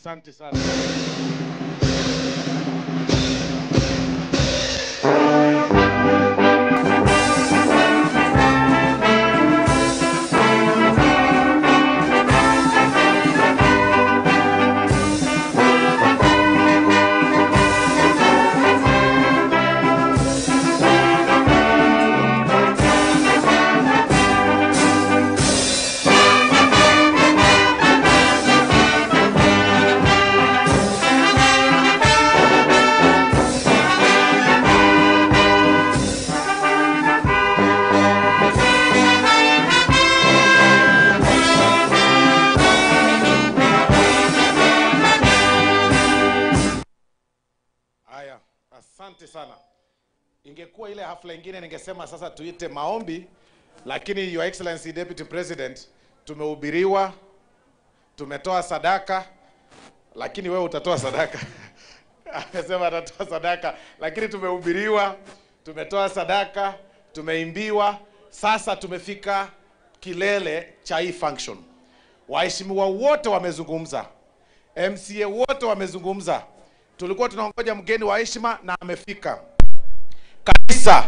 Asante sana. Asante sana. Ingekuwa ile hafla nyingine ningesema sasa tuite maombi, lakini Your Excellency Deputy President, tumehubiriwa, tumetoa sadaka, lakini wewe utatoa sadaka. Amesema atatoa sadaka, lakini tumehubiriwa, tumetoa sadaka, tumeimbiwa, sasa tumefika kilele cha hii function. Waheshimiwa wote wamezungumza, MCA wote wamezungumza. Tulikuwa tunaongoja mgeni wa heshima na amefika. Kabisa,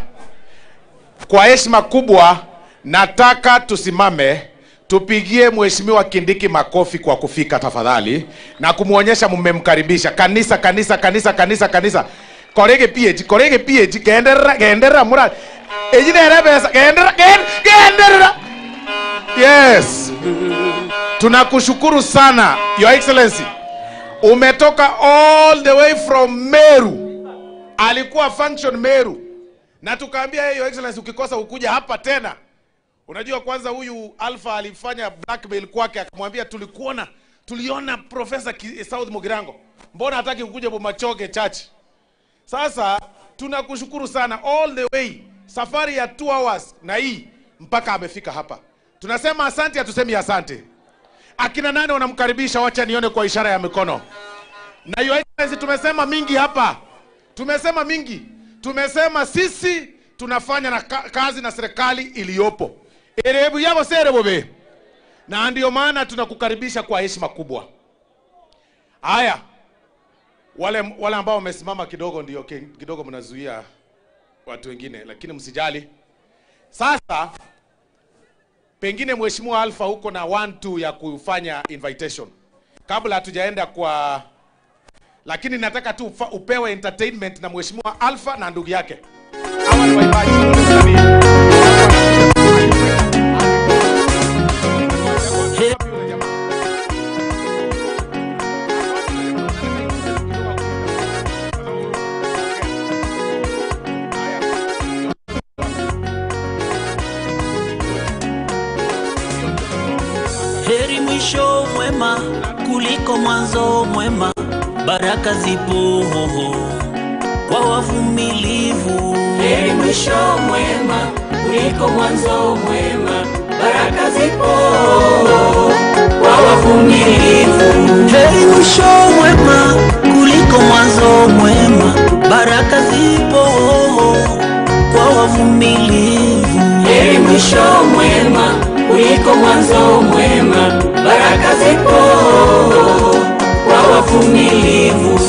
kwa heshima kubwa nataka tusimame tupigie Mheshimiwa Kindiki makofi kwa kufika tafadhali na kumuonyesha mmemkaribisha. Kanisa. Korege PH gendera mura. Ejidera pesa gendera. Yes. Tunakushukuru sana Your Excellency. Umetoka all the way from Meru. Alikuwa function Meru. Na tukaambia Your Excellency ukikosa ukuja hapa tena. Unajua kwanza huyu Alpha alifanya blackmail kwake, akamwambia tuliona Professor South Mugirango. Mbona hataki ukuja Bomachoge Church? Sasa tunakushukuru sana all the way. Safari ya 2 hours na hii mpaka amefika hapa. Tunasema asante, hatusemi asante. Akina nani wanamkaribisha? Wacha nione kwa ishara ya mikono. Na Your Excellency tumesema mingi hapa. Tumesema mingi. Tumesema sisi tunafanya na kazi na serikali iliyopo. Erebu yabo serebobe. Na ndio maana tunakukaribisha kwa heshima kubwa. Haya. Wale ambao wamesimama kidogo ndio kidogo mnazuia watu wengine, lakini msijali. Sasa pengine Mheshimiwa Alpha huko na 1-2 ya kufanya invitation. Kabla hatujaenda kwa, lakini nataka tu upewe entertainment na Mheshimiwa Alpha na ndugu yake. Hawa ni waibaji. Heri mwisho mwema kuliko mwanzo mwema, baraka zipo kwa wavumilivu. Heri mwisho mwema kuliko mwanzo mwema, baraka zipo kwa wavumilivu. Heri mwisho mwema kuliko mwanzo mwema, baraka zipo kwa wavumilivu. Heri mwisho mwema kuliko mwanzo mwema, baraka zipo kwa wavumilivu.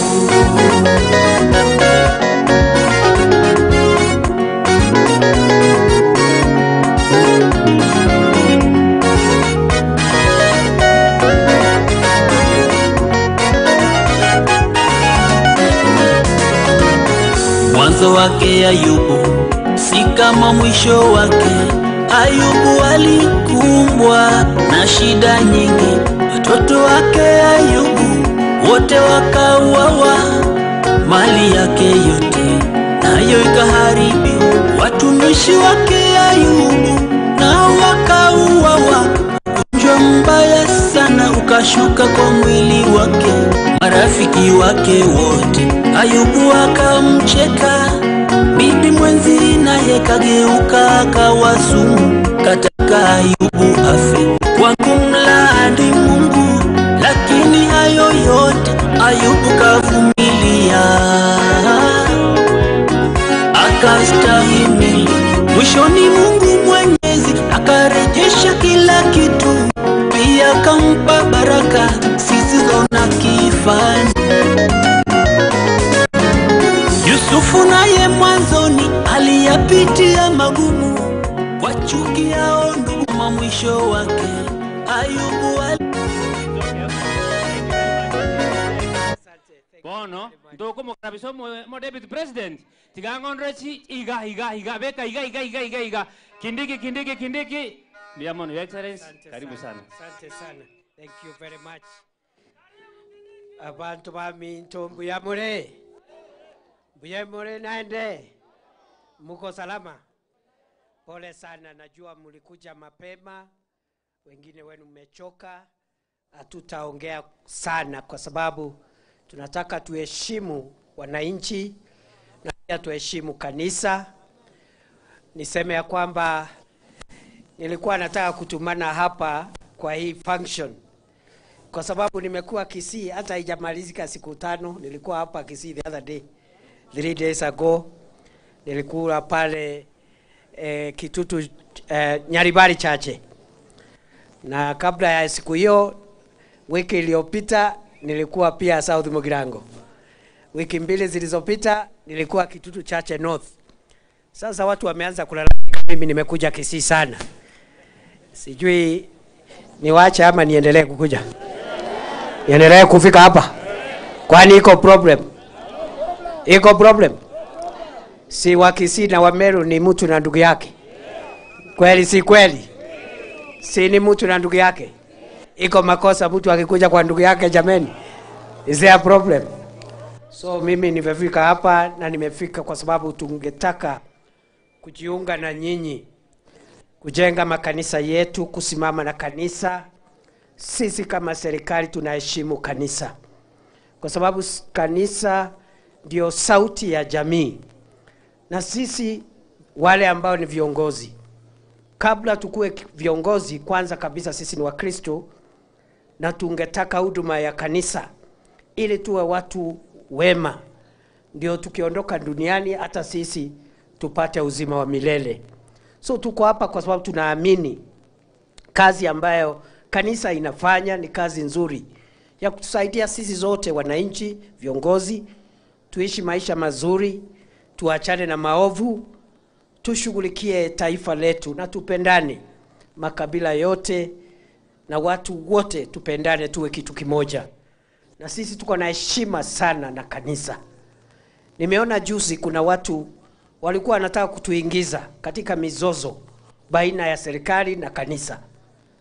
Mwanzo wake Ayubu si kama mwisho wake. Ayubu alikumbwa na shida nyingi, watoto wake Ayubu wote wakauawa, mali yake yote nayo ikaharibiwa. Watumishi wake Ayubu nao wakauawa, ugonjwa mbaya sana ukashuka kwa mwili wake. Marafiki wake wote Ayubu akamcheka, bibi mwenzi naye kageuka akawa sumu, kataka Ayubu afe kwa kumlaani Mungu. Lakini hayo yote Ayubu kavumilia, akastahimili. Mwishoni Mungu Mwenyezi akarejesha kila kitu, pia akampa baraka zisizo na kifani. kufanya. Yusufu naye mwanzoni aliyapitia magumu, kwa chuki yao ndugu, mwisho wake Ayubu Bono, ndoko mo kabiso mo deputy president. Tigangonrechi iga beka iga. Kindiki. Biamono, your excellency. Karibu sana. Asante sana. Thank you very much. Abantu bami ntombu ya mure. Buya mure naende. Muko salama? Pole sana, najua mlikuja mapema. Wengine wenu mmechoka. Hatutaongea sana kwa sababu tunataka tuheshimu wananchi na pia tuheshimu kanisa. Niseme ya kwamba nilikuwa nataka kutumana hapa kwa hii function kwa sababu nimekuwa Kisii hata haijamalizika siku 5. Nilikuwa hapa Kisii the other day, 3 days ago. Nilikuwa pale Kitutu Nyaribari chache, na kabla ya siku hiyo wiki iliyopita nilikuwa pia South Mugirango. Wiki 2 zilizopita nilikuwa Kitutu Chache North. Sasa watu wameanza kulalamika mimi nimekuja Kisii sana. Sijui niwache ama niendelee kukuja. Niendelee kufika hapa. Kwani iko problem? Iko problem. Si wa Kisii na wa Meru ni mtu na ndugu yake. Kweli si kweli? Si ni mtu na ndugu yake. Iko makosa mtu akikuja kwa ndugu yake jameni? Is there a problem? So mimi nimefika hapa na nimefika kwa sababu tungetaka kujiunga na nyinyi, kujenga makanisa yetu, kusimama na kanisa. Sisi kama serikali tunaheshimu kanisa, kwa sababu kanisa ndio sauti ya jamii. Na sisi wale ambao ni viongozi, kabla tukue viongozi, kwanza kabisa sisi ni Wakristo na tungetaka huduma ya kanisa ili tuwe watu wema, ndio tukiondoka duniani hata sisi tupate uzima wa milele. So tuko hapa kwa sababu tunaamini kazi ambayo kanisa inafanya ni kazi nzuri ya kutusaidia sisi zote wananchi, viongozi, tuishi maisha mazuri, tuachane na maovu, tushughulikie taifa letu na tupendane, makabila yote na watu wote tupendane, tuwe kitu kimoja. Na sisi tuko na heshima sana na kanisa. Nimeona juzi kuna watu walikuwa wanataka kutuingiza katika mizozo baina ya serikali na kanisa.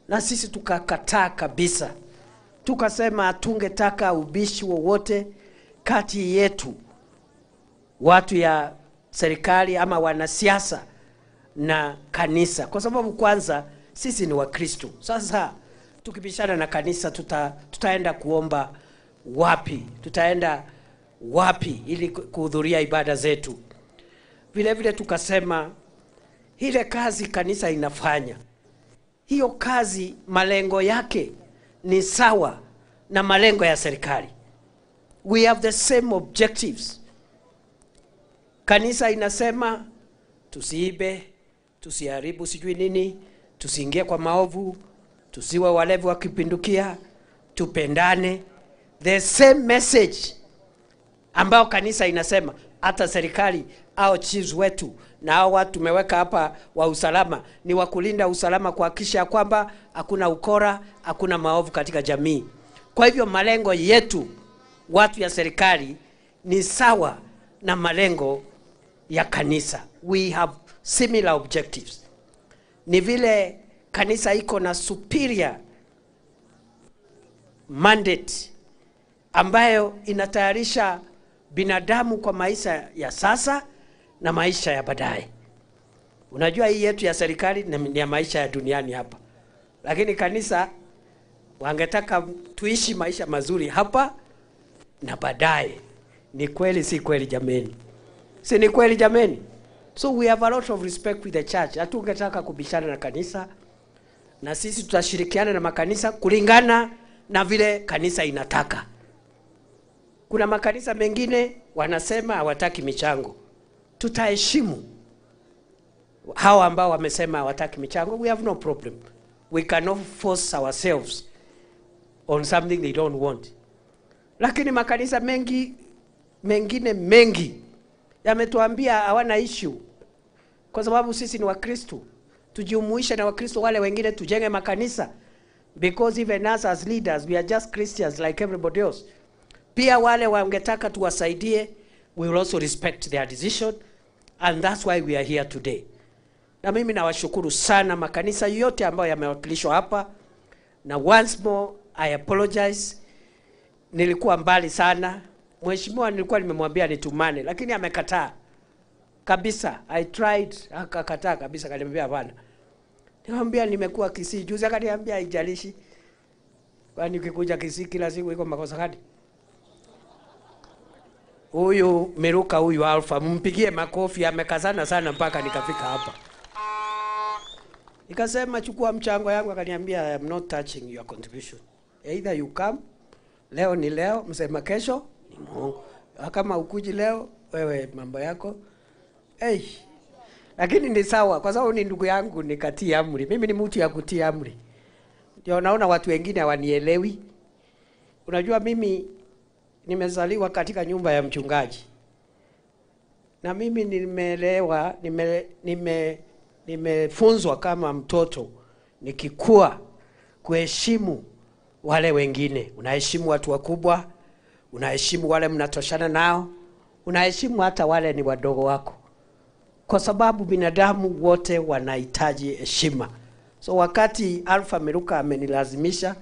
Na sisi tukakataa kabisa. Tukasema tungetaka ubishi wowote kati yetu, watu ya serikali ama wanasiasa na kanisa, kwa sababu kwanza sisi ni Wakristo. Sasa tukibishana na kanisa tutaenda kuomba wapi? Tutaenda wapi ili kuhudhuria ibada zetu? Vile vile tukasema ile kazi kanisa inafanya, hiyo kazi malengo yake ni sawa na malengo ya serikali. We have the same objectives. Kanisa inasema tusiibe, tusiharibu sijui nini, tusiingie kwa maovu, tusiwe walevi wa kipindukia, tupendane. The same message ambao kanisa inasema, hata serikali au chiefs wetu na hao watu tumeweka hapa wa usalama ni wa kulinda usalama, kuhakikisha kwamba hakuna ukora, hakuna maovu katika jamii. Kwa hivyo malengo yetu watu ya serikali ni sawa na malengo ya kanisa. We have similar objectives. Ni vile kanisa iko na superior mandate ambayo inatayarisha binadamu kwa maisha ya sasa na maisha ya baadaye. Unajua hii yetu ya serikali ni ya maisha ya duniani hapa. Lakini kanisa wangetaka tuishi maisha mazuri hapa na baadaye. Ni kweli si kweli jameni? Si ni kweli jameni? So we have a lot of respect with the church. Hatungetaka kubishana na kanisa, na sisi tutashirikiana na makanisa kulingana na vile kanisa inataka. Kuna makanisa mengine wanasema hawataki michango. Tutaheshimu hao ambao wamesema hawataki michango. We have no problem. We cannot force ourselves on something they don't want. Lakini makanisa mengine mengi yametuambia hawana issue, kwa sababu sisi ni Wakristo. Tujumuishe na Wakristo wale wengine, tujenge makanisa, because even us as leaders we are just Christians like everybody else. Pia wale wangetaka tuwasaidie, we will also respect their decision, and that's why we are here today. Na mimi nawashukuru sana makanisa yote ambayo yamewakilishwa hapa, na once more I apologize. Nilikuwa mbali sana. Mheshimiwa nilikuwa nimemwambia nitumane, lakini amekataa kabisa. I tried, akakataa kabisa, akaniambia hapana. Nikamwambia nimekuwa Kisii juzi, akaniambia haijalishi. Kwani ukikuja Kisii kila siku iko makosa gani? Huyu Miruka, huyu Alpha, mumpigie makofi, amekazana sana mpaka nikafika hapa. Nikasema chukua mchango yangu, akaniambia I am not touching your contribution. Either you come, leo ni leo, msema kesho ni Mungu. Kama ukuji leo, wewe mambo yako. Lakini ni sawa, kwa sababu ni ndugu yangu, nikatii amri. Mimi ni mtu ya kutii amri. Ndio naona watu wengine hawanielewi. Unajua mimi nimezaliwa katika nyumba ya mchungaji. Na mimi nimeelewa, nimefunzwa kama mtoto nikikua kuheshimu wale wengine. Unaheshimu watu wakubwa, unaheshimu wale mnatoshana nao, unaheshimu hata wale ni wadogo wako. Kwa sababu binadamu wote wanahitaji heshima. So wakati Alpha Miruka amenilazimisha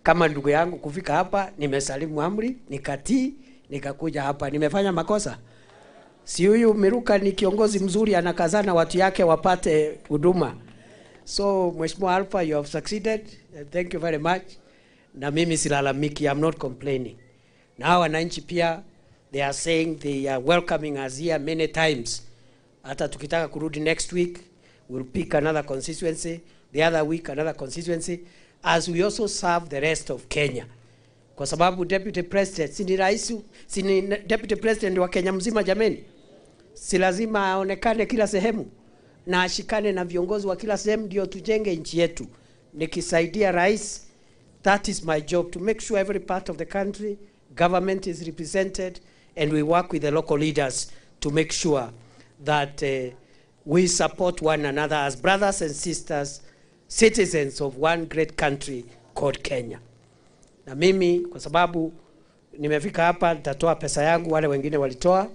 kama ndugu yangu kufika hapa, nimesalimu amri, nikatii, nikakuja hapa. Nimefanya makosa? Si huyu Miruka ni kiongozi mzuri, anakazana watu yake wapate huduma. So Mheshimiwa Alpha, you have succeeded. Thank you very much. Na mimi silalamiki, I'm not complaining. Na wananchi pia, they are saying they are welcoming us here many times. Hata tukitaka kurudi next week, we'll pick another constituency, the other week another constituency, as we also serve the rest of Kenya. Kwa sababu deputy president, si ni deputy president wa Kenya mzima jameni. Si lazima aonekane kila sehemu na ashikane na viongozi wa kila sehemu ndio tujenge nchi yetu. Nikisaidia rais, that is my job, to make sure every part of the country government is represented, and we work with the local leaders to make sure that we support one another as brothers and sisters, citizens of one great country called Kenya. Na mimi kwa sababu nimefika hapa, nitatoa pesa yangu, wale wengine walitoa,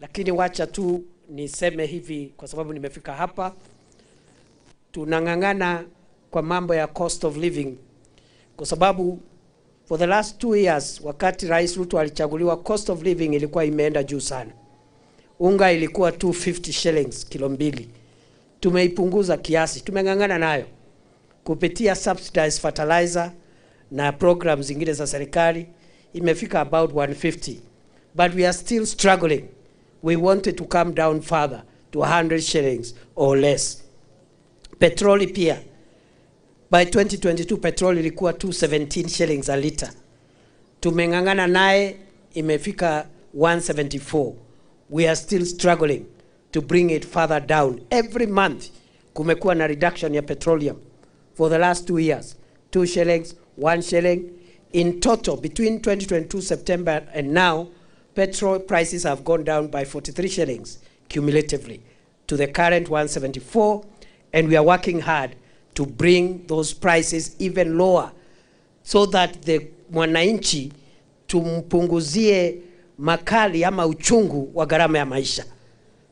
lakini wacha tu niseme hivi, kwa sababu nimefika hapa, tunangangana kwa mambo ya cost of living, kwa sababu for the last 2 years wakati Rais Ruto alichaguliwa, cost of living ilikuwa imeenda juu sana. Unga ilikuwa 250 shillings kilo 2. Tumeipunguza kiasi, tumengangana nayo kupitia subsidized fertilizer na programs zingine za serikali, imefika about 150, but we are still struggling. We wanted to come down further to 100 shillings or less. Petroli pia, by 2022 petroli ilikuwa 217 shillings a liter. Tumengangana naye, imefika 174. We are still struggling to bring it further down. Every month kumekuwa na reduction ya petroleum for the last 2 years. 2 shillings, 1 shilling. In total, between 2022 September and now, petrol prices have gone down by 43 shillings cumulatively to the current 174, and we are working hard to bring those prices even lower so that the mwananchi tumpunguzie makali ama uchungu wa gharama ya maisha.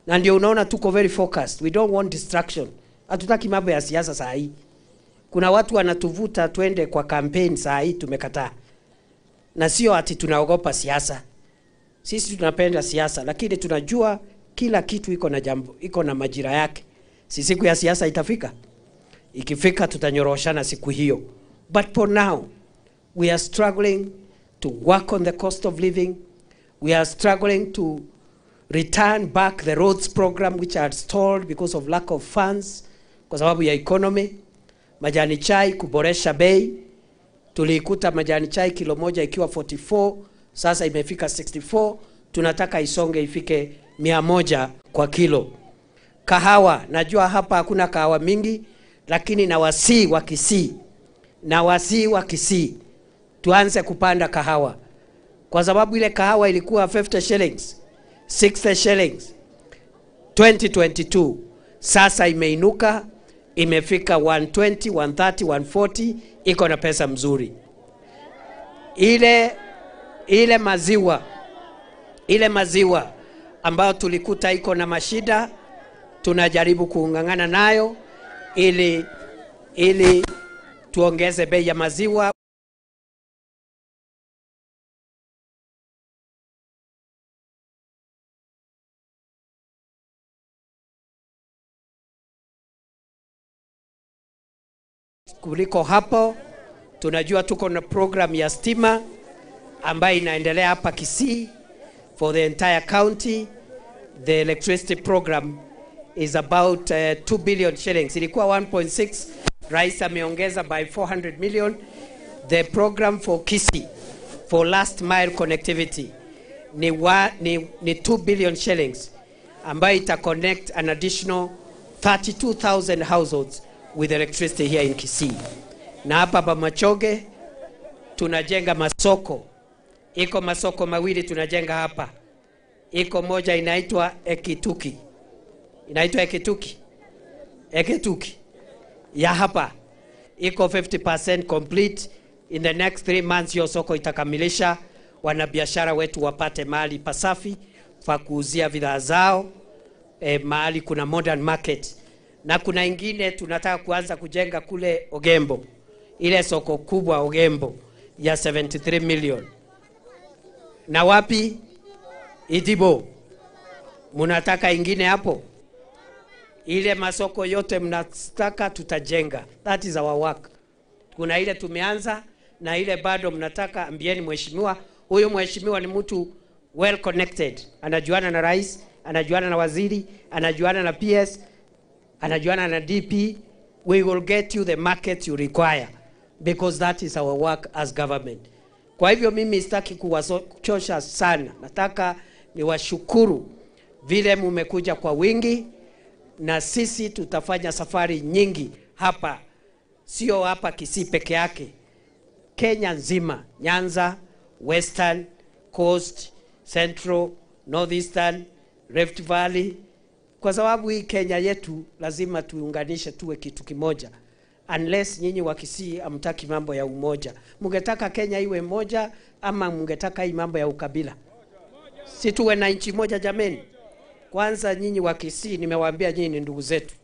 Na ndio unaona tuko very focused. We don't want distraction. Hatutaki mambo ya siasa saa hii. Kuna watu wanatuvuta twende kwa campaign saa hii, tumekataa. Na sio ati tunaogopa siasa. Sisi tunapenda siasa, lakini tunajua kila kitu iko na majira yake. Si siku ya siasa itafika. Ikifika tutanyoroshana siku hiyo. But for now, we are struggling to work on the cost of living. We are struggling to return back the roads program which are stalled because of lack of funds, kwa sababu ya economy. Majani chai kuboresha bei. Tulikuta majani chai kilo moja ikiwa 44, sasa imefika 64. Tunataka isonge ifike 100 kwa kilo. Kahawa, najua hapa hakuna kahawa mingi, lakini na wasii wa Kisii, tuanze kupanda kahawa. kwa sababu ile kahawa ilikuwa 50 shillings, 60 shillings 2022. Sasa imeinuka, imefika 120, 130, 140, iko na pesa mzuri. Ile maziwa ambayo tulikuta iko na mashida, tunajaribu kuungangana nayo ili tuongeze bei ya maziwa. Kuliko hapo, tunajua tuko na program ya stima ambayo inaendelea hapa Kisii for the entire county. The electricity program is about 2 billion shillings. Ilikuwa 1.6, Rais ameongeza by 400 million. The program for Kisii for last mile connectivity ni 2 billion shillings ambayo ita connect an additional 32,000 households with electricity here in Kisii. Na hapa Bamachoge tunajenga masoko. Iko masoko mawili tunajenga hapa. Iko moja inaitwa Ekituki. Inaitwa Ekituki. Ya hapa iko 50% complete. In the next 3 months hiyo soko itakamilisha, wanabiashara wetu wapate mahali pasafi pa kuuzia bidhaa zao. Mahali kuna modern market. Na kuna ingine tunataka kuanza kujenga kule Ogembo. Ile soko kubwa Ogembo ya 73 million. Na wapi? Idibo. Munataka ingine hapo? Ile masoko yote mnataka tutajenga. That is our work. Kuna ile tumeanza na ile bado mnataka, ambieni mheshimiwa. Huyo mheshimiwa ni mtu well connected. Anajuana na rais, anajuana na waziri, anajuana na PS, anajuana na DP. We will get you the market you require because that is our work as government. Kwa hivyo mimi sitaki kuwachosha sana. Nataka niwashukuru vile mmekuja kwa wingi, na sisi tutafanya safari nyingi hapa, sio hapa Kisii peke yake. Kenya nzima, Nyanza, Western, Coast, Central, Northeastern, Rift Valley. Kwa sababu hii Kenya yetu lazima tuunganishe tuwe kitu kimoja. Unless nyinyi wa Kisii amtaki mambo ya umoja. Mungetaka Kenya iwe moja ama mungetaka hii mambo ya ukabila? Si tuwe na nchi moja jameni. Kwanza nyinyi wa Kisii nimewaambia nyinyi ni ndugu zetu.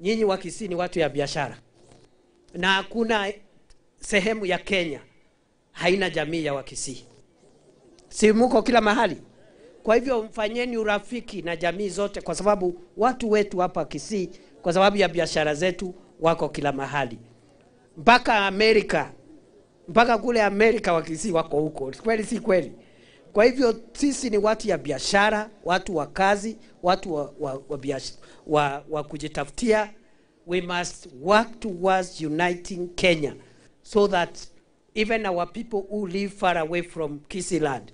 Nyinyi wa Kisii ni watu ya biashara. Na hakuna sehemu ya Kenya haina jamii ya Wakisii. Si muko kila mahali. Kwa hivyo mfanyeni urafiki na jamii zote, kwa sababu watu wetu hapa Kisii kwa sababu ya biashara zetu wako kila mahali. Mpaka Amerika, mpaka kule Amerika Wakisii wako huko. Kweli si kweli? Kwa hivyo sisi ni watu ya biashara, watu wa kazi, watu wa kujitafutia. We must work towards uniting Kenya so that even our people who live far away from Kisii land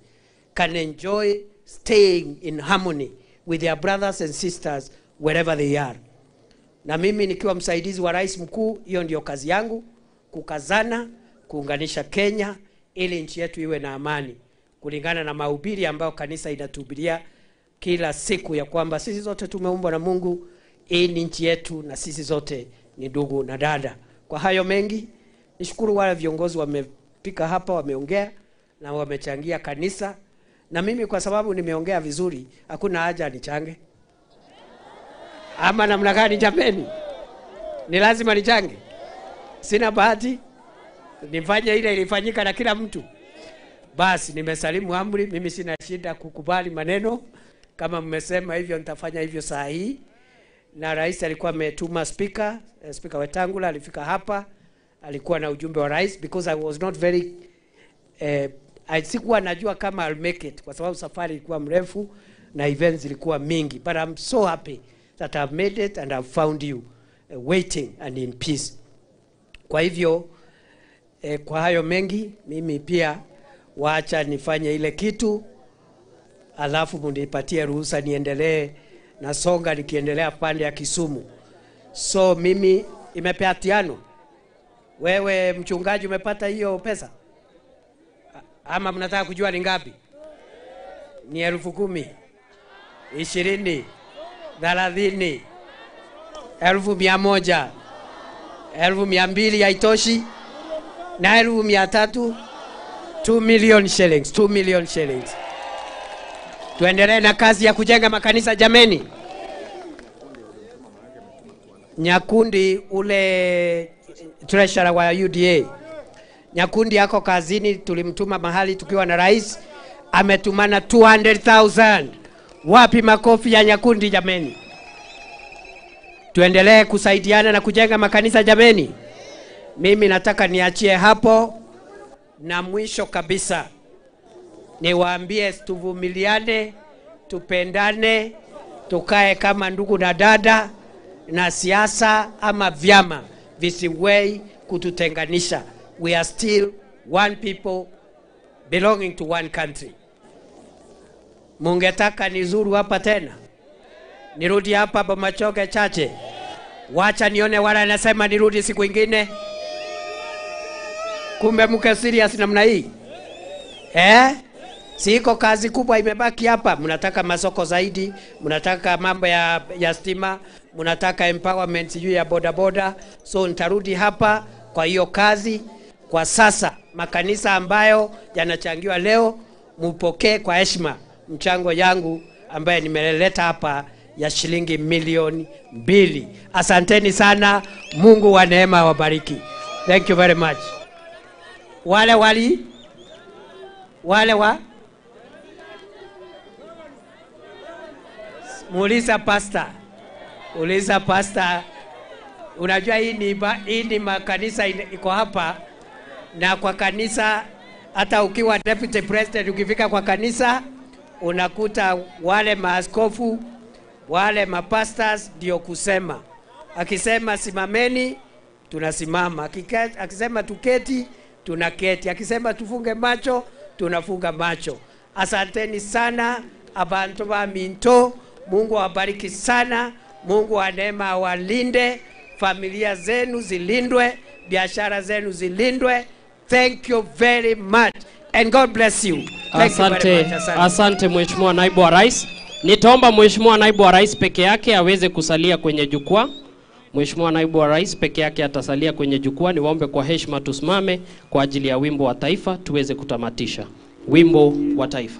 can enjoy staying in harmony with their brothers and sisters wherever they are. Na mimi nikiwa msaidizi wa rais mkuu, hiyo ndio kazi yangu, kukazana, kuunganisha Kenya ili nchi yetu iwe na amani, kulingana na mahubiri ambayo kanisa inatuhubiria kila siku ya kwamba sisi zote tumeumbwa na Mungu, hii ni nchi yetu na sisi zote ni ndugu na dada. Kwa hayo mengi, nishukuru wale viongozi wamepika hapa, wameongea na wamechangia kanisa. Na mimi kwa sababu nimeongea vizuri, hakuna haja nichange. Ama namna gani jameni? Ni lazima nichange. Sina bahati nifanye ile ilifanyika na kila mtu. Basi nimesalimu amri, mimi sina shida kukubali maneno. Kama mmesema hivyo nitafanya hivyo saa hii. Na rais alikuwa ametuma speaker Wetangula alifika hapa, alikuwa na ujumbe wa rais, because I was not very sikuwa najua kama I'll make it kwa sababu safari ilikuwa mrefu na events zilikuwa mingi, but I'm so happy that I've made it and I've found you waiting and in peace. Kwa hivyo kwa hayo mengi, mimi pia waacha nifanye ile kitu, alafu munipatie ruhusa niendelee na songa nikiendelea pande ya Kisumu. So mimi imepatiano. Wewe mchungaji umepata hiyo pesa? Ama mnataka kujua ni ngapi? Ni 10,000, 20, 30, 1,100, 1,200 haitoshi, na 1,300, 2 million shillings, 2 million shillings. Tuendelee na kazi ya kujenga makanisa jameni. Nyakundi ule treasurer wa UDA, Nyakundi yako kazini, tulimtuma mahali tukiwa na rais, ametumana 200,000. Wapi makofi ya Nyakundi jameni? Tuendelee kusaidiana na kujenga makanisa jameni. Mimi nataka niachie hapo, na mwisho kabisa niwaambie tuvumiliane, tupendane, tukae kama ndugu na dada, na siasa ama vyama visiwei kututenganisha. We are still one people belonging to one country. Mungetaka nizuru hapa tena? Nirudi hapa Bomachoge chache? Wacha nione wala anasema nirudi siku ingine. Kumbe mke serious namna hii. Siko kazi kubwa imebaki hapa. Mnataka masoko zaidi, mnataka mambo ya stima, mnataka empowerment juu ya boda boda. So nitarudi hapa kwa hiyo kazi. Kwa sasa makanisa ambayo yanachangiwa leo, mupokee kwa heshima mchango yangu ambaye nimeleta hapa ya shilingi milioni 2. Asanteni sana. Mungu wa neema wabariki. Thank you very much. Wale wa muuliza pastor. Unajua hii ni makanisa iko hapa, na kwa kanisa hata ukiwa deputy president ukifika kwa kanisa unakuta wale maaskofu, wale mapastors ndio kusema. Akisema simameni, tunasimama. Akisema tuketi, tunaketi. Akisema tufunge macho, tunafunga macho. Asanteni sana abantu ba Minto. Mungu awabariki sana. Mungu wa neema awalinde. Familia zenu zilindwe, biashara zenu zilindwe. Thank you very much and God bless you. Thank you very much. Asante Mheshimiwa Naibu wa Rais. Nitaomba Mheshimiwa Naibu wa Rais peke yake aweze kusalia kwenye jukwaa. Mheshimiwa Naibu wa Rais peke yake atasalia kwenye jukwaa. Niwaombe kwa heshima tusimame kwa ajili ya wimbo wa taifa tuweze kutamatisha. Wimbo wa taifa.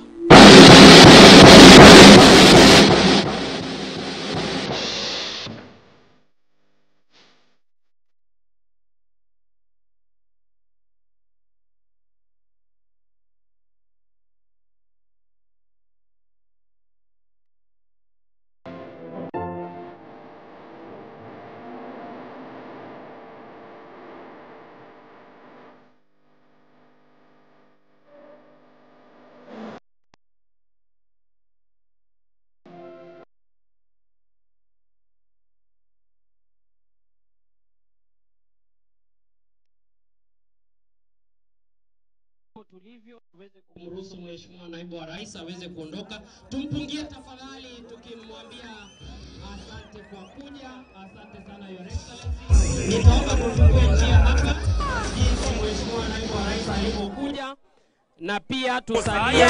Tulivyo tuweze kumruhusu Mheshimiwa Naibu wa Rais aweze kuondoka. Tumpungie tafadhali tukimwambia asante kwa kuja. Asante sana Your Excellency. Nitaomba tufungue njia hapa jinsi Mheshimiwa Naibu wa Rais alipokuja, na pia tusalie